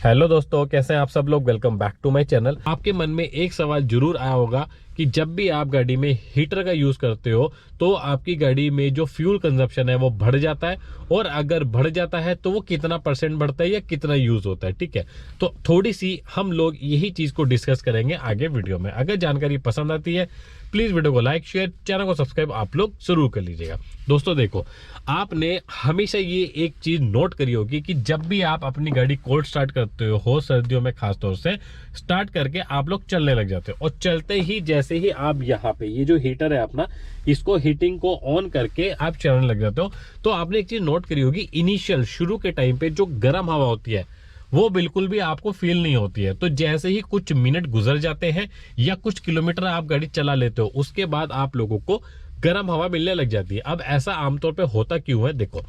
Hello दोस्तों, कैसे हैं आप सब लोग। Welcome back to my channel. आपके मन में एक सवाल जरूर आया होगा कि जब भी आप गाड़ी में हीटर का यूज करते हो तो आपकी गाड़ी में जो फ्यूल कंजप्शन है वो बढ़ जाता है, और अगर बढ़ जाता है तो वो कितना परसेंट बढ़ता है या कितना यूज होता है। ठीक है, तो थोड़ी सी हम लोग यही चीज को डिस्कस करेंगे आगे वीडियो में। अगर जानकारी पसंद आती है प्लीज वीडियो को लाइक, शेयर, चैनल को सब्सक्राइब आप लोग जरूर कर लीजिएगा। दोस्तों देखो, आपने हमेशा ये एक चीज नोट करी होगी कि जब भी आप अपनी गाड़ी कोल्ड स्टार्ट करते हो, सर्दियों में खासतौर से स्टार्ट करके आप लोग चलने लग जाते हो, और चलते ही जैसे ही आप यहाँ पे ये जो हीटर है अपना, इसको हीटिंग को ऑन करके आप चलने लग जाते हो, तो आपने एक चीज नोट करी होगी, इनिशियल शुरू के टाइम पे जो गर्म हवा होती है वो बिल्कुल भी आपको फील नहीं होती है। तो जैसे ही कुछ मिनट गुजर जाते हैं या कुछ किलोमीटर आप गाड़ी चला लेते हो, उसके बाद आप लोगों को गर्म हवा मिलने लग जाती है। अब ऐसा आमतौर पे होता क्यों है, देखो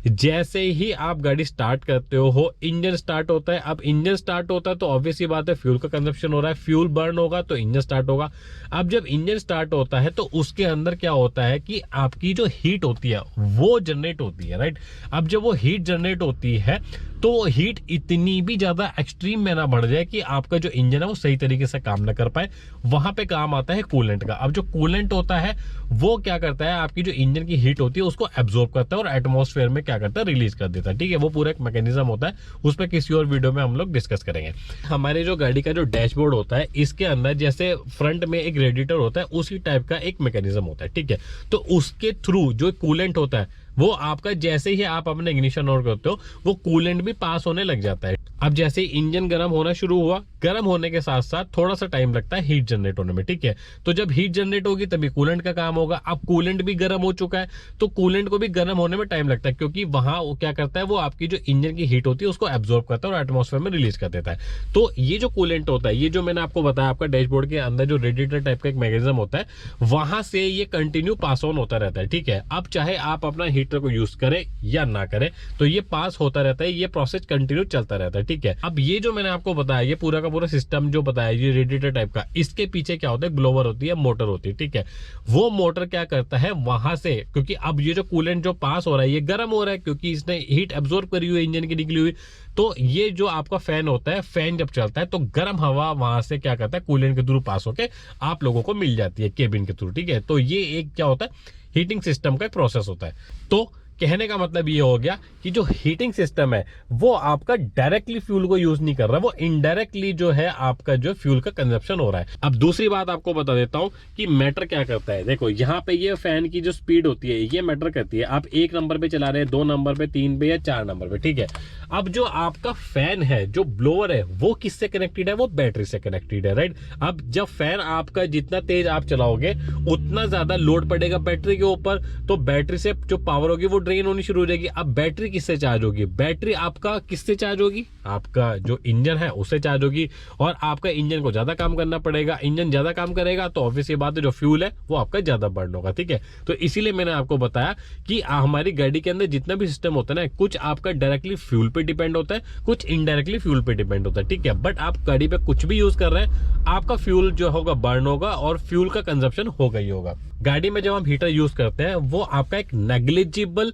जैसे ही आप गाड़ी स्टार्ट करते हो इंजन स्टार्ट होता है। अब इंजन स्टार्ट होता है तो ऑब्वियस सी बात है फ्यूल का कंजप्शन हो रहा है, फ्यूल बर्न होगा तो इंजन स्टार्ट होगा। अब जब इंजन स्टार्ट होता है तो उसके अंदर क्या होता है कि आपकी जो हीट होती है वो जनरेट होती है, राइट। अब जब वो हीट जनरेट होती है तो हीट इतनी भी ज्यादा एक्सट्रीम में ना बढ़ जाए कि आपका जो इंजन है वो सही तरीके से काम ना कर पाए। वहां पे काम आता है कूलेंट का। अब जो कूलेंट होता है वो क्या करता है, आपकी जो इंजन की हीट होती है उसको एब्जॉर्ब करता है और एटमॉस्फेयर में क्या करता है, रिलीज कर देता है। ठीक है, वो पूरा एक मैकेनिज्म होता है, उस पर किसी और वीडियो में हम लोग डिस्कस करेंगे। हमारे जो गाड़ी का जो डैशबोर्ड होता है इसके अंदर जैसे फ्रंट में एक रेडिएटर होता है, उसी टाइप का एक मैकेनिज्म होता है। ठीक है, तो उसके थ्रू जो कूलेंट होता है वो आपका जैसे ही आप अपने इग्निशन ऑन करते हो वो कूलेंट भी पास होने लग जाता है। अब जैसे ही इंजन गर्म होना शुरू हुआ, गर्म होने के साथ साथ थोड़ा सा टाइम लगता है हीट जनरेट होने में। ठीक है, तो जब हीट जनरेट होगी तभी कूलेंट का काम होगा। अब कूलेंट भी गर्म हो चुका है तो कूलेंट को भी गर्म होने में टाइम लगता है, क्योंकि वहां वो क्या करता है, वो आपकी जो इंजन की हीट होती है उसको एब्जॉर्ब करता है और एटमॉस्फेयर में रिलीज कर देता है। तो ये जो कूलेंट होता है, ये जो मैंने आपको बताया, आपका डैशबोर्ड के अंदर जो रेडिएटर टाइप का एक मैकेनिज्म होता है, वहां से ये कंटिन्यू पास ऑन होता रहता है। ठीक है, अब चाहे आप अपना हीटर को यूज करें या ना करें तो ये पास होता रहता है, ये प्रोसेस कंटिन्यू चलता रहता है। ठीक है, अब ये जो मैंने आपको बताया, ये पूरा का पूरा सिस्टम जो बताया, ये रेडिएटर टाइप का, इसके पीछे क्या होता है, ब्लोवर होती है, मोटर होती है। ठीक है, वो मोटर क्या करता है, वहां से, क्योंकि अब ये जो कूलेंट जो पास हो रहा है ये गर्म हो रहा है क्योंकि इसने हीट एब्जॉर्ब करी हुई है इंजन की निकली हुई, तो ये जो आपका फैन होता है, फैन जब चलता है तो गर्म हवा वहां से क्या करता है, कूलेंट के थ्रू पास होकर आप लोगों को मिल जाती है केबिन के थ्रू। ठीक है, तो ये एक क्या होता है, हीटिंग सिस्टम का एक प्रोसेस होता है। तो कहने का मतलब ये हो गया कि जो हीटिंग सिस्टम है वो आपका डायरेक्टली फ्यूल को यूज नहीं कर रहा, वो इनडायरेक्टली जो है आपका जो फ्यूल का कंजप्शन हो रहा है। अब दूसरी बात आपको बता देता हूं कि मैटर क्या करता है। देखो यहाँ पे ये फैन की जो स्पीड होती है ये मैटर करती है। आप 1 नंबर पे चला रहे हैं, 2 नंबर पे, 3 पे या 4 नंबर पे। ठीक है, अब जो आपका फैन है, जो ब्लोअर है, वो किससे कनेक्टेड है, वो बैटरी से कनेक्टेड है, राइट। अब जब फैन आपका जितना तेज आप चलाओगे उतना ज्यादा लोड पड़ेगा बैटरी के ऊपर, तो बैटरी से जो पावर होगी वो ड्रेन होनी शुरू हो जाएगी। अब बैटरी किससे चार्ज होगी, बैटरी आपका किससे चार्ज होगी, आपका जो इंजन है उससे चार्ज होगी, और आपका इंजन को ज्यादा काम करना पड़ेगा। इंजन ज्यादा काम करेगा तो ऑब्वियस ये बात है, जो फ्यूल है वो आपका ज्यादा बर्न होगा। ठीक है, तो इसीलिए मैंने आपको बताया कि हमारी गाड़ी के अंदर जितना भी सिस्टम होता है ना, कुछ आपका डायरेक्टली फ्यूल पे डिपेंड होता है, कुछ इनडायरेक्टली फ्यूल पे डिपेंड होता है। ठीक है, बट आप गाड़ी पे कुछ भी यूज कर रहे हैं, आपका फ्यूल जो होगा बर्न होगा और फ्यूल का कंजप्शन होगा ही होगा। गाड़ी में जब हम हीटर यूज करते हैं वो आपका एक नेग्लिजिबल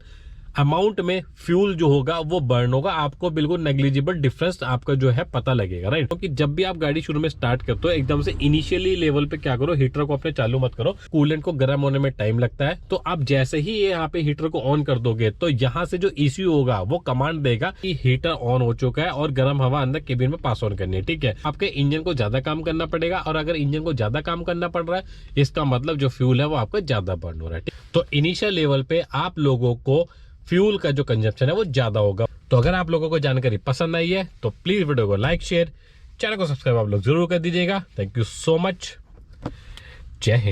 अमाउंट में फ्यूल जो होगा वो बर्न होगा, आपको बिल्कुल नेग्लिजिबल डिफरेंस आपका जो है पता लगेगा, राइट। क्योंकि जब भी आप गाड़ी शुरू में स्टार्ट करते हो एकदम से इनिशियली लेवल पे क्या करो, हीटर को अपने चालू मत करो, कूलेंट को गर्म होने में टाइम लगता है। तो आप जैसे ही ये यहाँ पे हीटर को ऑन कर दोगे तो यहाँ से जो ECU होगा वो कमांड देगा कि हीटर ऑन हो चुका है और गर्म हवा अंदर केबिन में पास ऑन करनी है। ठीक है, आपके इंजन को ज्यादा काम करना पड़ेगा, और अगर इंजन को ज्यादा काम करना पड़ रहा है इसका मतलब जो फ्यूल है वो आपका ज्यादा बर्न हो रहा है। तो इनिशियल लेवल पे आप लोगों को फ्यूल का जो कंजप्शन है वो ज्यादा होगा। तो अगर आप लोगों को जानकारी पसंद आई है तो प्लीज वीडियो को लाइक, शेयर, चैनल को सब्सक्राइब आप लोग जरूर कर दीजिएगा। Thank you so much. जय हिंद।